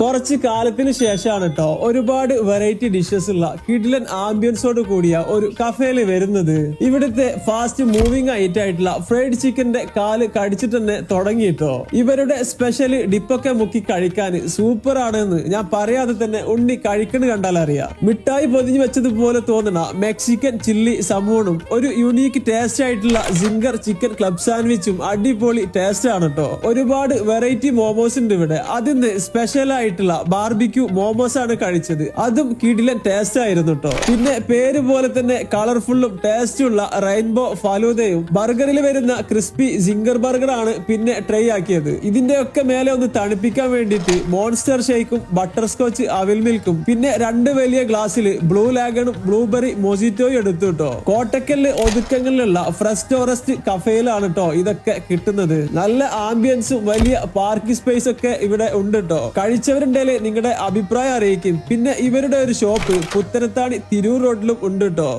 കുറച്ച് കാലത്തിന് ശേഷമാണ് കേട്ടോ ഒരുപാട് വെറൈറ്റി ഡിഷസ് ഉള്ള കിഡിലൻ ആംബിയൻസോട് കൂടിയ ഒരു കഫേയില് വരുന്നത്. ഇവിടുത്തെ ഫാസ്റ്റ് മൂവിംഗ് ഐറ്റം ആയിട്ടുള്ള ഫ്രൈഡ് ചിക്കന്റെ കാല് കടിച്ചിട്ട് തന്നെ തുടങ്ങിയിട്ടോ. ഇവരുടെ സ്പെഷ്യൽ ഡിപ്പൊക്കെ മുക്കി കഴിക്കാൻ സൂപ്പർ ആണെന്ന് ഞാൻ പറയാതെ തന്നെ ഉണ്ണി കഴിക്കണ കണ്ടാൽ അറിയാം. മിഠായി പൊതിഞ്ഞു വെച്ചതുപോലെ തോന്നണ മെക്സിക്കൻ ചില്ലി സമൂണും ഒരു യുണീക്ക് ടേസ്റ്റ് ആയിട്ടുള്ള സിംഗർ ചിക്കൻ ക്ലബ് സാൻഡ്വിച്ചും അടിപൊളി ടേസ്റ്റ് ആണ് കേട്ടോ. ഒരുപാട് വെറൈറ്റി മോമോസ് ഉണ്ട് ഇവിടെ. അതിന് സ്പെഷ്യൽ ആയിട്ടുള്ള ബാർബിക്യൂ മോമോസ് ആണ് കഴിച്ചത്. അതും കിടിലൻ ടേസ്റ്റ് ആയിരുന്നു കേട്ടോ. പിന്നെ പേര് പോലെ തന്നെ കളർഫുള്ളും ടേസ്റ്റുള്ള റെയിൻബോ ഫലൂദയും ബർഗറിൽ വരുന്ന ക്രിസ്പി സിംഗർ ബർഗർ ആണ് പിന്നെ ട്രൈ ആക്കിയത്. ഇതിന്റെ ഒക്കെ മേലെ ഒന്ന് തണുപ്പിക്കാൻ വേണ്ടിയിട്ട് മോൺസ്റ്റർ ഷേക്കും ബട്ടർ സ്കോച്ച് അവിൽ മിൽക്കും പിന്നെ 2 വലിയ ഗ്ലാസ്സിൽ ബ്ലൂ ലാഗണും ബ്ലൂബെറി മൊജിറ്റോയും എടുത്തു കേട്ടോ. കോട്ടക്കലില് ഒതുക്കങ്ങളിലുള്ള ഫ്രഷ് ടോറസ്റ്റ് കഫേയിലാണ് കേട്ടോ ഇതൊക്കെ കിട്ടുന്നത്. നല്ല ആംബിയൻസും വലിയ പാർക്കിംഗ് സ്പേസ് ഒക്കെ ഇവിടെ ഉണ്ട് കേട്ടോ. കഴിച്ചവരുണ്ടെങ്കിൽ നിങ്ങളുടെ അഭിപ്രായം അറിയിക്കും. പിന്നെ ഇവരുടെ ഒരു ഷോപ്പ് പുത്തനത്താണി തിരൂർ റോഡിലും ഉണ്ട് കേട്ടോ.